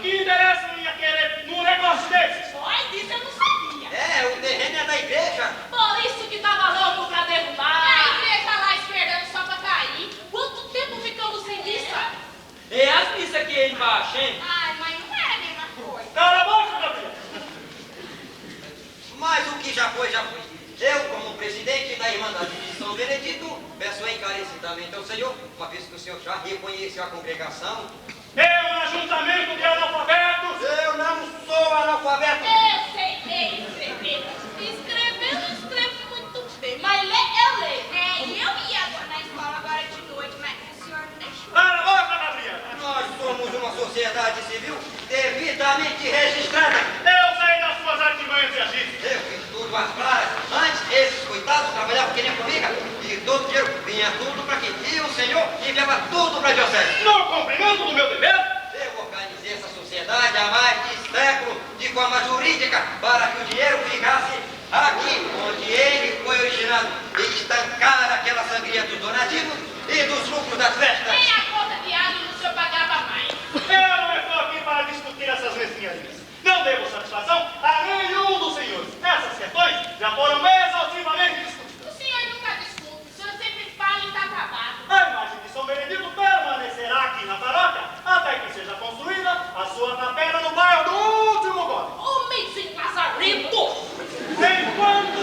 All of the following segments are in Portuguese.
Que interessa eu ia querer num negócio desses? Oi, disso eu não sabia. É, o terreno é da igreja. Por isso que tava louco pra derrubar. A igreja lá esperando só pra cair. Quanto tempo ficamos sem missa? É as missas aqui embaixo, hein? Ai, mas não era a mesma coisa. Cala a boca, Gabriel! Mas o que já foi, já foi. Eu, como presidente da Irmandade de São Benedito, peço encarecidamente ao Senhor, uma vez que o Senhor já reconheceu a congregação. É um ajuntamento de analfabetos! Eu não sou analfabeto. Eu sei ler e escrever. Escrever eu não escrevo muito bem, mas ler eu leio. É, e eu ia na escola agora de noite, mas o senhor não deixou. Cala a boca, Gabriel! Nós somos uma sociedade civil devidamente registrada. Eu sei das suas artimanhas e agir. Eu fiz tudo às claras. Antes, esses coitados trabalhavam que nem formiga. E todo o dinheiro vinha tudo para aqui. E o Senhor enviava tudo para a diocese. No cumprimento do meu dever, Eu organizei essa sociedade há mais de século de forma jurídica para que o dinheiro ficasse aqui, onde ele foi originado, e estancar aquela sangria dos donativos e dos lucros das festas. Nem a conta de água o senhor pagava mais. eu não estou aqui para discutir essas mesquinharias. Não devo satisfação a nenhum dos senhores. Essas questões já foram exaustivamente discutidas. O senhor nunca discute, o senhor sempre fala e está acabado. A imagem de São Benedito permanecerá aqui na paróquia até que seja construída a sua capela no bairro do último golpe. Homem lazarento! Enquanto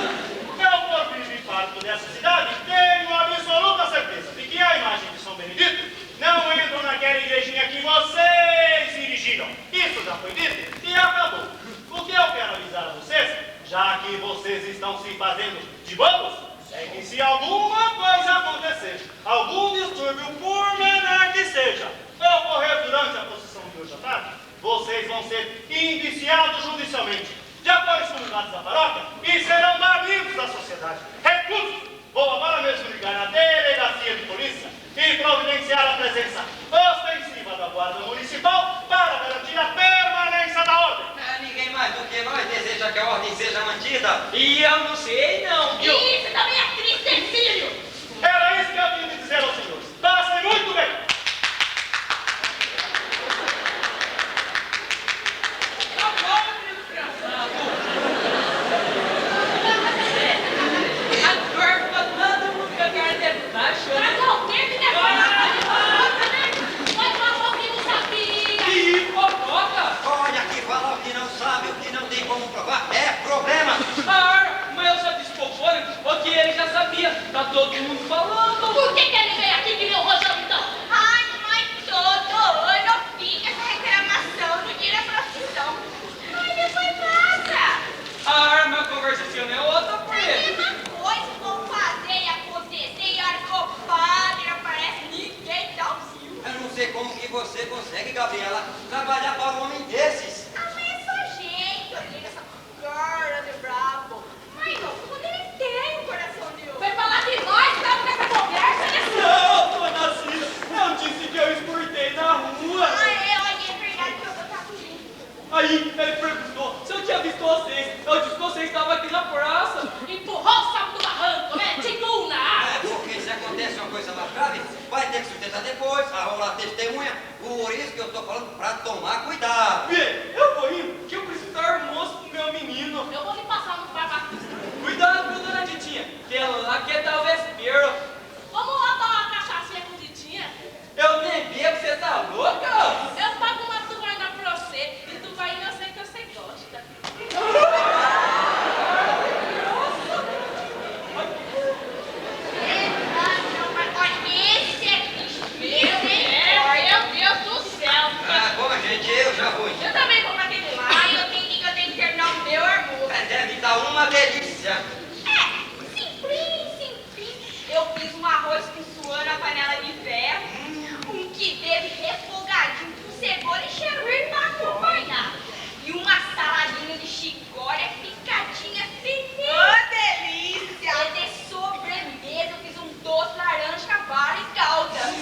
eu for vivo e parto dessa cidade, tenho absoluta certeza de que a imagem de São Benedito não entra naquela igrejinha que vocês dirigiram. Isso já foi dito e acabou. O que eu quero avisar a vocês, já que vocês estão se fazendo de bobos, é que se alguma coisa acontecer, algum distúrbio, por menor que seja, ocorrer durante a procissão de hoje à tarde, vocês vão ser indiciados judicialmente, de acordo com os comunicados da paróquia, e serão banidos da sociedade. Recursos! Vou agora mesmo ligar na delegacia de polícia e providenciar a presença ostensiva da Guarda Municipal para garantir a permanência da ordem. Ninguém mais do que nós deseja que a ordem seja mantida. E eu não sei não, viu? E isso também é triste, tem filho! Era isso que eu tinha de dizer aos senhores. Passem muito bem! Olha, que falar o que não sabe, o que não tem como provar, é problema. Ah, mas eu só disse pro Fônico o que ele já sabia. Tá todo mundo falando. Por que ele veio aqui que nem o Rojão, então? Ai, mas todo ano fica essa reclamação no dia da procissão. Mas depois passa. Ah, mas a conversa assim não é outra por É a ele. mesma coisa, vou fazer e acontecer. E a hora que o padre aparece, ninguém dá o fio. Eu não sei como que você consegue, Gabriela, trabalhar para um homem desses. Ah, mas é só jeito, ele essa cara de brabo. Mas no fundo ele tem um coração de ouro. Vai falar de nós, tá? Com essa conversa, né? Não, dona Cida, eu disse que eu escutei na rua. Ah, é verdade que eu vou estar fugindo. Aí ele perguntou se eu tinha visto vocês. Eu disse que vocês estavam aqui na praça. Empurrou o sapo do barranco, né? Tiguna! É porque se acontece uma coisa mais grave, vai ter que sustentar depois, arrolar testemunha. Por isso que eu tô falando para tomar cuidado. Vê, eu vou indo, que eu preciso dar almoço pro meu menino. Eu vou lhe passar no barbaco. Cuidado, viu, dona Titinha, que lá que tá o vespeiro. Vamos lá dar uma cachaçinha com Ditinha? Eu nem bebo, você tá louca? Eu pago uma tubaína pra você e tubaína eu sei que você gosta. Meu Deus do céu! Ah, bom, gente, eu já vou. Eu também vou pra aquele lá e eu tenho que terminar o meu almoço. Deve estar uma delícia. É, simples. Eu fiz um arroz com suã na panela de ferro, um que teve refogadinho com cebola e cheiro verde pra acompanhar. E uma saladinha de chicória picadinha fininha. Ô, delícia! E de sobremesa eu fiz um doce laranja, cavalo e calda.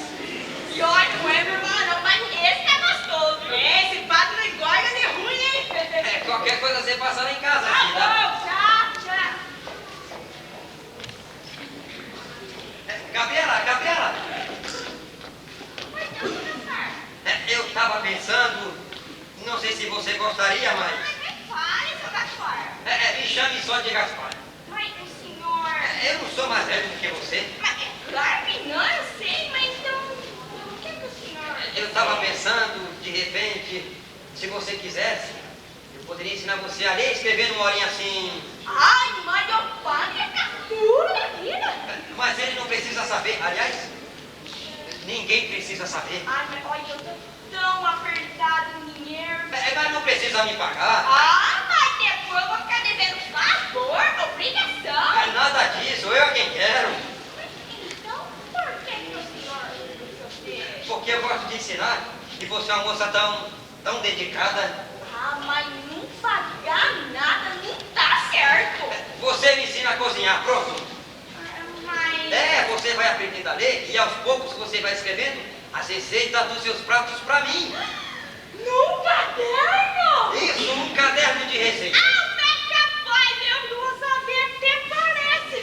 E olha, não é meu irmão não, mas esse é gostoso. Esse pato não engorda de ruim, hein? É, qualquer coisa você passa lá em casa, Tá filha. bom, tchau. Gabriela, Mas não, eu tava pensando se você gostaria, mas... Fale, seu Gaspar. Me chame só de Gaspar. Mas o senhor... Eu não sou mais velho do que você. Mas é claro que não, eu sei, mas então... O que é que o senhor... Eu estava pensando, de repente, se você quisesse, eu poderia ensinar você a ler e escrever numa horinha assim. Ai, mas o padre é captura da vida. Mas ele não precisa saber. Aliás, ninguém precisa saber. Ai, mas olha, eu tô tão apertado no dinheiro. Mas não precisa me pagar. Ah, mas depois eu vou ficar devendo favor, obrigação. É nada disso, eu é quem quero. Então, por que o senhor... Porque eu gosto de ensinar e você é uma moça tão dedicada. Ah, mas não pagar nada não tá certo. Você me ensina a cozinhar, pronto. Mas... Você vai aprendendo a ler e aos poucos você vai escrevendo as receitas dos seus pratos pra mim. Num caderno? Isso, um caderno de receitas. Ah, mas capaz, eu não vou saber até parece.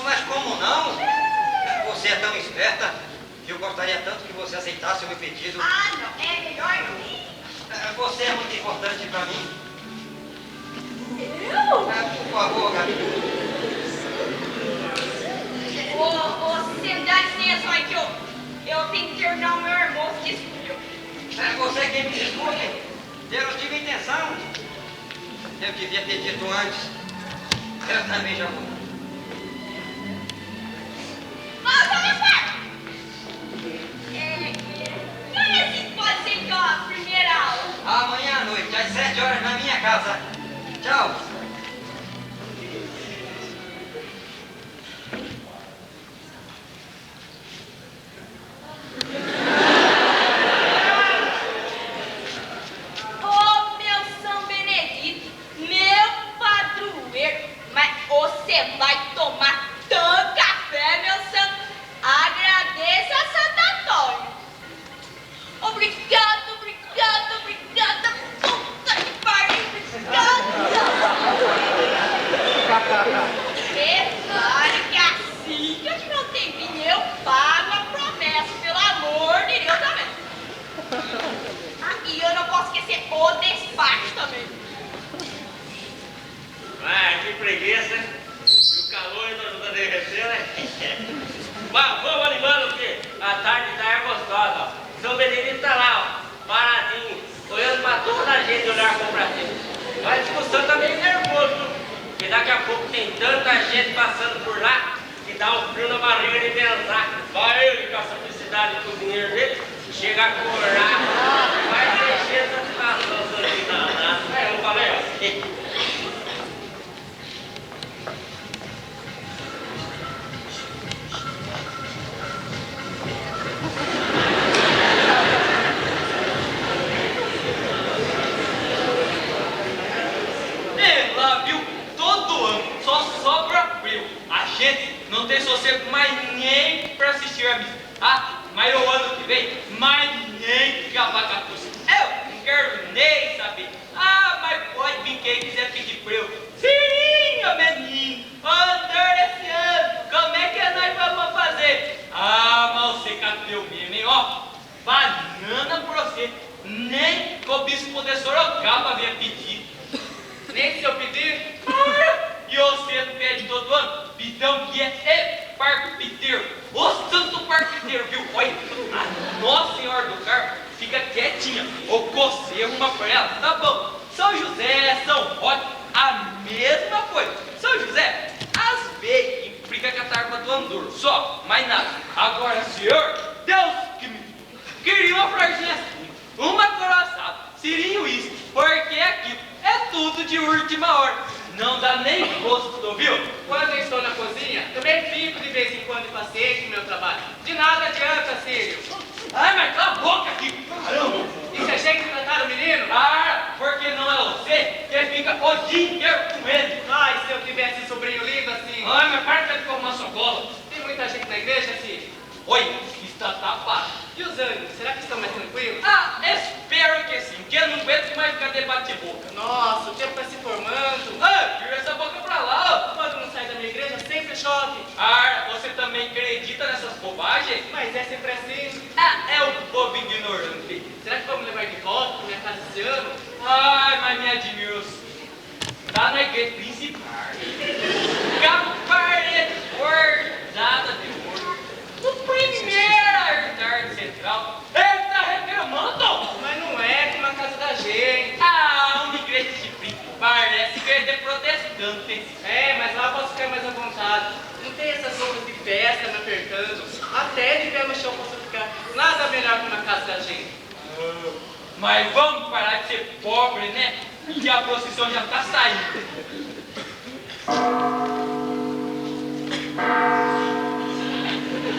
Mas como não? Você é tão esperta que eu gostaria tanto que você aceitasse o meu pedido. Ah, não, é melhor não. Você é muito importante pra mim. Eu? Por favor, Gabi. Você dá licença aí que eu tenho que terminar o meu almoço de estúdio. Você quem me desculpe. Eu não tive intenção. Eu devia ter dito antes. Eu também já vou. Quando pode ser então a primeira aula? Amanhã à noite, às 7 horas, na minha casa. Tchau. Ô, meu São Benedito, meu padroeiro, mas você vai tomar tanto café, meu santo? Agradeça a Santo Antônio. Obrigado, obrigado, obrigada. Puta que pariu, obrigada. É claro que assim que eu tiver um tempinho, eu pago a promessa, pelo amor de Deus, também. Ah, e eu não posso esquecer o despacho também. Que preguiça. E o calor ainda ajuda a derreter, né? Mas vamos animando que a tarde tá gostosa, ó. São Benedito tá lá, ó, paradinho, olhando pra toda a gente olhar pra cima. Mas a discussão tá meio nervoso, porque daqui a pouco tem tanta gente passando por lá que dá um frio na barriga de pensar. Vai ele com a simplicidade com o dinheiro dele, chega a corar, vai mexer essa situação assim, danada. Eu falei, ó. Lá, viu? Todo ano só sobra frio. A gente não tem sossego mais nem pra assistir a missa. Ah, mas o ano que vem, mais nem gabacatuça. Eu não quero nem saber. Ah, mas pode vir quem quiser pedir pra eu. Sim, meu menino, andar esse ano, como é que nós vamos fazer? Ah, mas você cateu mesmo, hein? Ó, banana pra você. Nem que o bispo de Sorocaba venha pedir. Nem se eu pedir, e você não pede todo ano, então que é parque piteiro, o santo parque piteiro, viu? Olha, a Nossa Senhora do Carmo fica quietinha, ou você arruma pra ela, tá bom? São José, São Roque, a mesma coisa. São José, às vezes implica com a tarpa do andor, só, mais nada. Agora, senhor, Deus que me queria uma florzinha assim, uma coroaçada, sirinho isso, porque aquilo é tudo de última hora. Não dá nem gosto, viu? Quando eu estou na cozinha, também fico de vez em quando impaciente no meu trabalho. De nada adianta, Círio. Ai, mas cala a boca aqui! Caramba! E você chega de tratar o menino? Ah, porque não é você que fica o dia inteiro com ele. Ai, se eu tivesse um sobrinho lindo assim. Ai, mas para de formar sua bola. Tem muita gente na igreja, Círio? Oi, está tapado. E os ânimos, será que estão mais tranquilos? Ah, espero que sim, que eu não aguento mais ficar debate de boca. Nossa, o tempo está se formando. Ah, vira essa boca pra lá, ó. Quando não sai da minha igreja, sempre chove. Ah, você também acredita nessas bobagens? Mas é sempre assim. Ah, é um povo ignorante. Será que vamos levar de volta para minha casa esse anunciando. Ai, mas me admiro. Tá na igreja principal. Caparete bordada de ouro. No primeiro altar central. Ele tá reclamando. Mas não é como a casa da gente. Ah, uma igreja de príncipe. Parece igreja de protestante. É, mas lá eu posso ficar mais à vontade. Não tem essas roupas de festa me apertando. Até de pé no chão posso ficar. Nada melhor que uma casa da gente. Mas vamos parar de ser pobre, né? Que a procissão já tá saindo.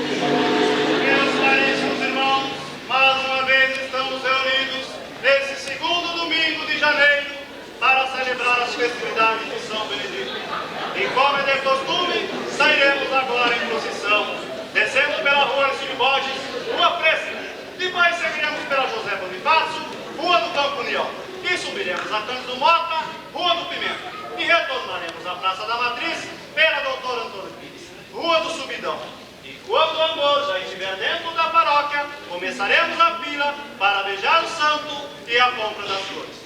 Meus caríssimos irmãos, mais uma vez estamos reunidos nesse segundo domingo de janeiro para celebrar as festividades de São Benedito. E como é de costume, sairemos agora em procissão, descendo pela rua Arcílio Borges, Rua Fresca. Depois seguiremos pela José Bonifácio, Rua do Campo União. E subiremos a Cândido Mota, Rua do Pimenta. E retornaremos à Praça da Matriz, pela Doutor Antônio Pires, Rua do Subidão. E quando o amor já estiver dentro da paróquia, começaremos a fila para beijar o santo e a compra das flores.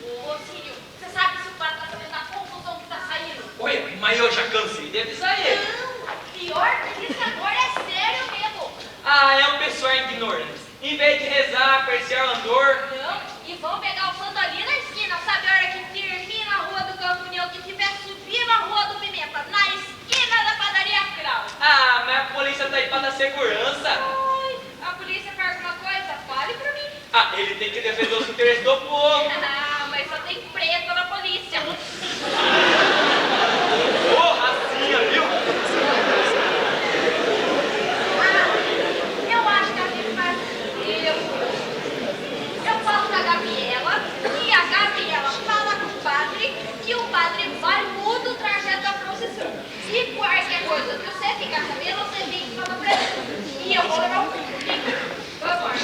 Ô, Círio, você sabe se o padre tá fazendo a confusão que tá saindo? Oi, mas eu já cansei de avisar ele. Não, pior que isso agora é sério mesmo. Ah, é um pessoal ignorante. Em vez de rezar, apreciar o andor. Não, e vão pegar o santo ali na esquina, sabe a hora que termina a Rua do Campo União, que tiver subindo a Rua do Pimenta, na esquina da padaria Crau. Ah, mas a polícia tá aí pra dar segurança. Ai, a polícia faz alguma coisa? Fale pra mim. Ah, ele tem que defender os interesses do povo. Ah, mas só tem preto na polícia. Ô, racinha, viu? Ah, eu acho que a gente faz eu falo da Gabriela e a Gabriela fala com o padre que o padre vai muda o trajeto da procissão. Se qualquer coisa que você ficar sabendo, você tem que falar pra ele. E eu vou levar o filho comigo. Vamos.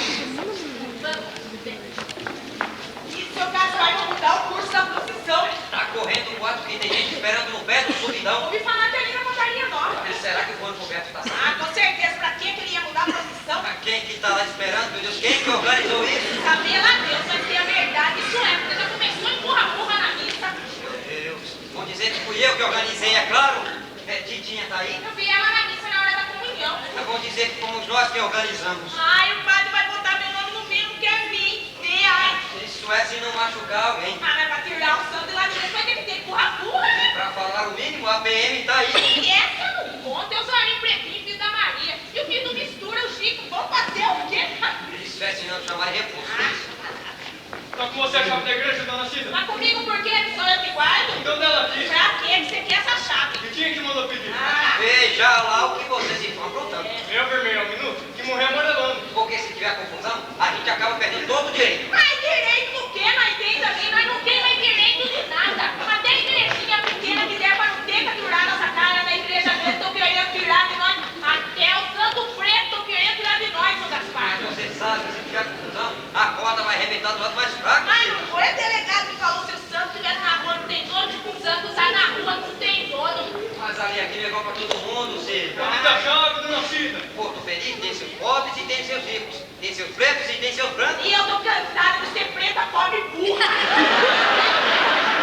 E seu caso vai mudar o curso da procissão. Tá correndo o boato que tem gente esperando no pé do subidão. Ouvi falar que ali na padaria nova. Mas será que o Juan Roberto tá saindo? Ah, com certeza. Pra que ele ia mudar a procissão? Mas quem que tá lá esperando, meu Deus? Quem que organizou isso? Saber lá Deus, mas que a verdade isso é, porque já começou a empurra-empurra na missa. Meu Deus. Vão dizer que fui eu que organizei, é claro. É, Titinha tá aí. Eu vi ela na missa na hora da comunhão. Mas vão dizer que fomos nós que organizamos. Ai, o padre vai botar meu nome no meio, não quer vir. Ai. Isso é se não machucar alguém. Ah, mas pra tirar o santo de lá de dentro vai ter que ter empurra-empurra, né? Pra falar o mínimo, a PM tá aí. E essa não conta, eu sou a pretinho, filho da Maria. E o filho mistura o Chico, vão fazer o quê? Isso é se não chamar reforço. Tá com você a chave da igreja, dona Cida? Mas comigo por quê? Sou eu que guardo? Então dela aqui. Pra quê que você quer essa chave? E quem é que mandou pedir? Ah, Veja lá o que vocês estão aprontando. Meu vermelho, um minuto, que morreu amarelando. Porque se tiver confusão, a gente acaba perdendo todo o direito. mas direito do quê? Nós tem também, nós não temos mais direito de nada. Até a igrejinha pequena que der pra não ter que tirar nossa cara da igreja grande, estão querendo tirar de nós. Até o santo preto estão querendo tirar de nós, seu Gaspar. Mas você sabe que se tiver confusão, a corda vai arrebentar do lado mais fraco. Mas não foi o delegado que falou se o santo estivesse na rua não tem dono, o santo sai na rua não tem dono. Mas ali aqui levou pra todo mundo, Cida. Cadê a chave, dona Cida? Porto Feliz tem seus pobres e tem seus ricos. Tem seus pretos e tem seus brancos. E eu tô cansada de ser preta, pobre e burra.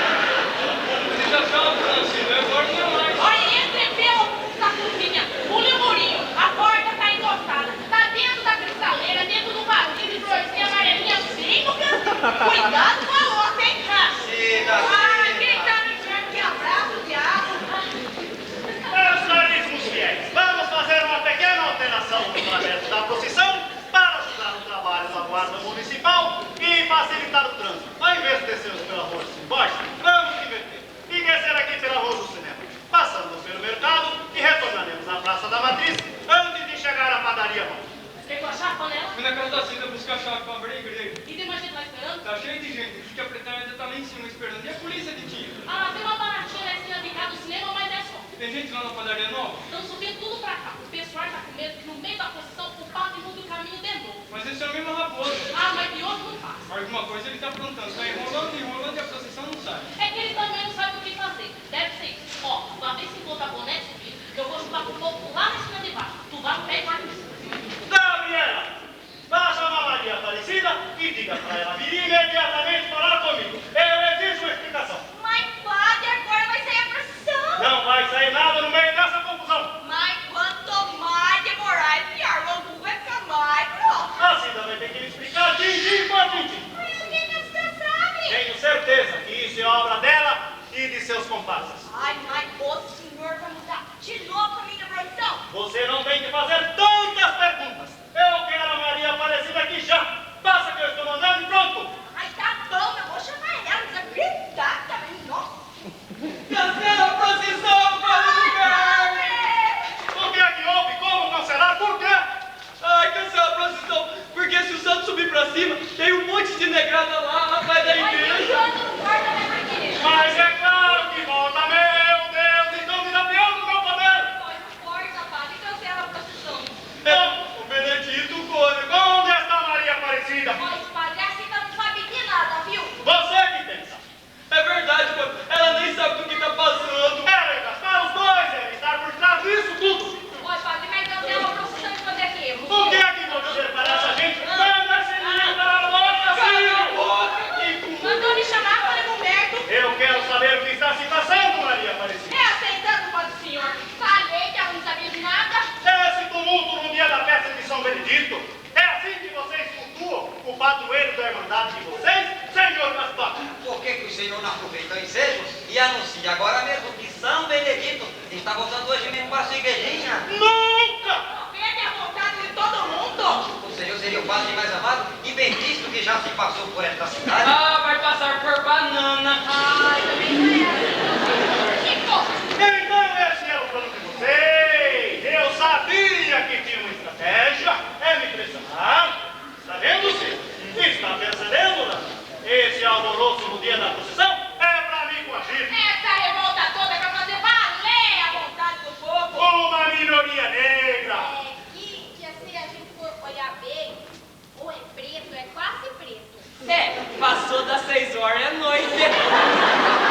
Cadê a chave, dona Cida? Eu agora não é mais. Olha, entre pela cozinha, pule o murinho, a porta tá encostada, tá dentro da cristaleira, dentro do vasinho de florzinha amarelinha, bem no cantinho. Cuidado com a louça, hein, cara? Cida, Ai, quem Cida. tá no inferno que abraça o diabo. Meus caríssimos fiéis, vamos fazer uma pequena alteração no trajeto da procissão para ajudar no trabalho da Guarda Municipal e facilitar o trânsito. Ao invés de descermos pela Rua dos Simbotes, vamos inverter e descer aqui pela Rua do Cinema. Passamos pelo mercado e retornaremos à Praça da Matriz antes de chegar à padaria nova. Pegou a chapa nela? Fui na casa da Cida buscar a chave pra abrir a igreja. E tem mais gente lá esperando? Tá cheio de gente, fica apertando, ainda tá lá em cima esperando. E a polícia de dia? Ah, tem uma baratinha na esquina de cá do cinema, mas é só. Tem gente lá na padaria nova? Estão subindo tudo pra cá. O pessoal tá com medo que no meio da procissão o padre muda o caminho de novo. Mas esse é o mesmo raposo. Ah, mas de outro não faz. Alguma coisa ele tá aprontando. Tá enrolando e a procissão não sai. É que ele também não sabe o que fazer. Deve ser isso. Ó, uma vez que botar boné subir, eu vou chutar pro povo lá na esquina de baixo. Tu vai no pé e vai no cima. Gabriela, vá chamar Maria Aparecida e diga para ela vir imediatamente falar comigo. Eu exijo uma explicação. Mas, padre, agora vai sair a procissão. Não vai sair nada no meio dessa confusão. Mas quanto mais demorar, é pior. O angu vai ficar mais grosso. A Cida vai ter que me explicar din-din por din-din. Mas o que você sabe? Tenho certeza que isso é obra dela e de seus comparsas. Ai, mas o senhor vai mudar de novo a minha profissão. Você não tem que fazer tantas perguntas. Eu quero a Maria Aparecida aqui já. Passa que eu estou mandando e pronto. Ai, tá bom, eu vou chamar ela, desacreditada, mas nossa. Cancela a procissão, Padre Gilberto! O que é que houve? Como cancelar? Por quê? Ai, cancela a procissão, porque se o santo subir pra cima, tem um monte de negrada lá atrás da igreja. Mas é claro que volta, meu Deus. Então me dá pior do meu poder. Não, o Benedito Cônego. Onde está Maria Aparecida? Você que pensa. É verdade, Padre, ela nem sabe do que tá passando. Era gastar os dois, era estar por trás disso tudo. O que é que vou dizer para essa gente? Manda esse menino para a louca, Cala a filho! boca, Kiko! Mandou me chamar, Padre Humberto. Eu quero saber o que está se passando, Maria Aparecida. É aceitando, Padre Senhor. Falei que ela não sabia de nada. Esse tumulto no dia da festa de São Benedito. É assim que vocês cultuam o padroeiro da Irmandade de vocês, Senhor Gaspar? Por que que o senhor não aproveita o ensejo e anuncia agora mesmo que São Benedito está voltando hoje mesmo para a sua igrejinha? Nunca! Pede a vontade de todo mundo. O senhor seria o padre mais amado e bem visto que já se passou por esta cidade. Ah, vai passar por banana. Ai, também não é assim. Chico, Então esse é o plano de vocês. Eu sabia que tinha uma estratégia. É me pressionar. Está vendo, senhor? Está percebendo, né? Esse alvoroço no dia da procissão é para me coagir. essa revolta toda é pra fazer valer a vontade do povo. Uma minoria negra. Se assim a gente for olhar bem, ou é preto, é quase preto. É, passou das 6 horas, é noite.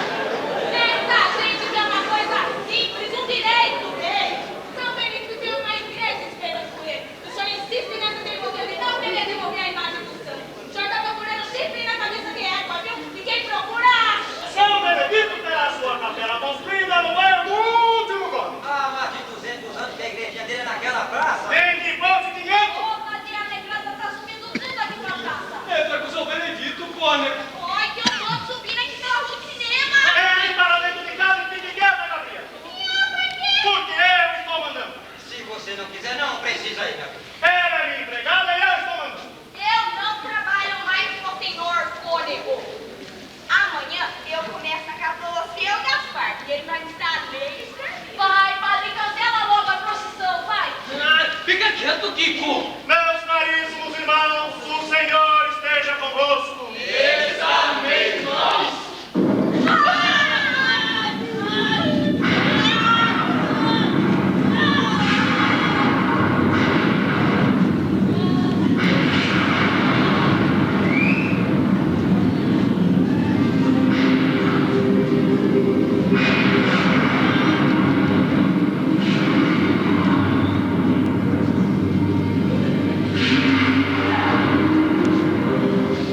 Essa gente quer uma coisa simples, um direito dele. São Benedito tem uma igreja esperando por ele. O senhor insiste nessa devolver, ele não queria devolver a imagem do santo. O senhor está procurando sempre na cabeça de égua, viu? E quem procura acha. São Benedito terá sua capela construída no bairro do último golpe. Há mais de 200 anos que a igrejinha dele é naquela praça. Vem de bolsa de 500. Ô, Padre, a negrada tá subindo tudo aqui pra praça. Entra com o São Benedito, Cônego. Olha que eu tô subindo aqui pela rua do cinema. Vem para dentro de casa e fique quieta, Gabriel. Porque eu estou mandando. Se você não quiser, não precisa ir, Gabriel. Ela é minha empregada e eu estou mandando. Eu não trabalho mais com o senhor Cônego. Amanhã eu começo na casa do seu Gaspar, e ele vai me dar leis. Vai, Padre, cancela logo a procissão, vai. Ah, fica quieto, Kiko. Meus caríssimos irmãos, o Senhor esteja convosco. Exatamente nós.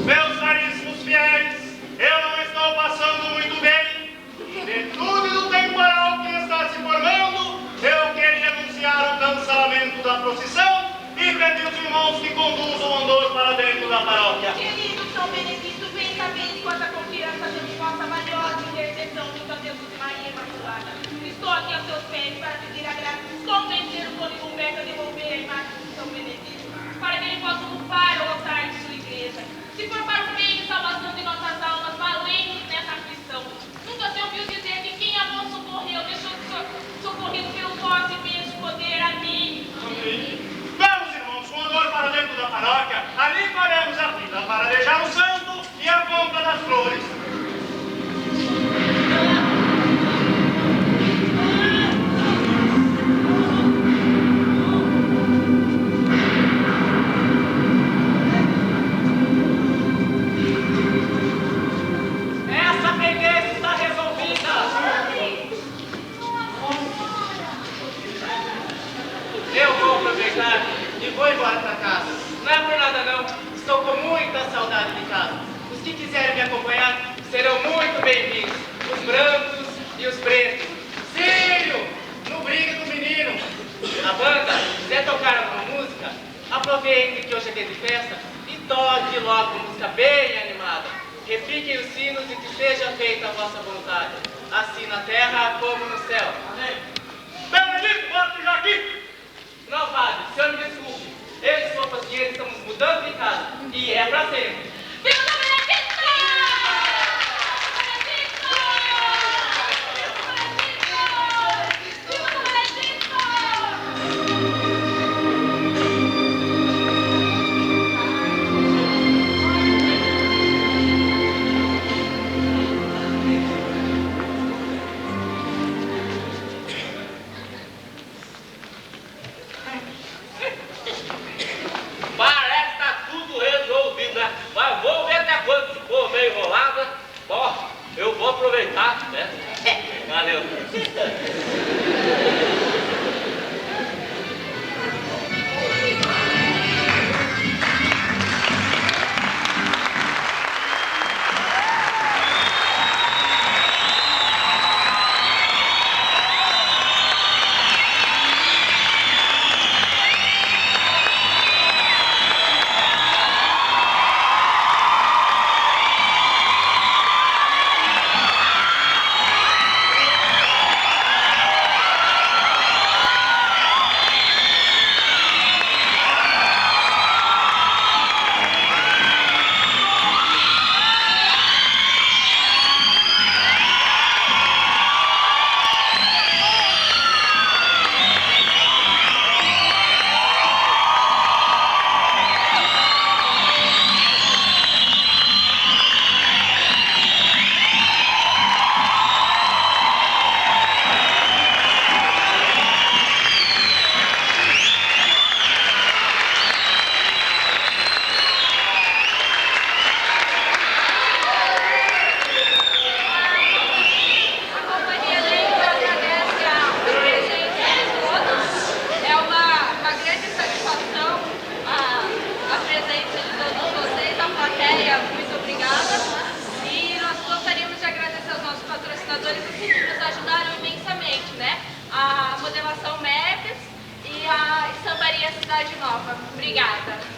Meus caríssimos fiéis, eu não estou passando muito bem. Em virtude do temporal que está se formando, eu queria anunciar o cancelamento da procissão e pedir os irmãos que conduzam o andor para dentro da paróquia. Querido São Benedito, vem saber de quanta confiança temos vossa valiosa intercessão junto a Jesus e Maria Imaculada. Estou aqui aos seus pés para pedir a graça de convencer o Cônego Humberto a devolver a imagem de São Benedito, para que ele possa ocupar o altar de sua igreja. Se for para o bem e salvação de nossas almas, valemos nessa aflição. Nunca se ouviu dizer que quem a vós socorreu deixou de ser socorrido pelo vosso imenso poder. Amém. Vamos, irmãos, com o andor para dentro da paróquia. Ali faremos a fila para deixar o santo e a compra das flores. quiserem me acompanhar serão muito bem-vindos. Os brancos e os pretos. Círio, no briga do menino. A banda quiser tocar alguma música, aproveite que hoje é dia de festa e toque logo uma música bem animada. Repiquem os sinos e que seja feita a vossa vontade, assim na terra como no céu. Amém. Benedito, bora já aqui. Não, padre, senhor me desculpe. Eu e sua paciente estamos mudando de casa e é pra sempre. Viva o Benedito! Parece que tá tudo resolvido, né? Mas vou ver até quando se for meio enrolada. Ó, eu vou aproveitar, né? Valeu. Muito obrigada. E nós gostaríamos de agradecer aos nossos patrocinadores que nos ajudaram imensamente, né? A Modelação MEPS e a Sambaria Cidade Nova. Obrigada.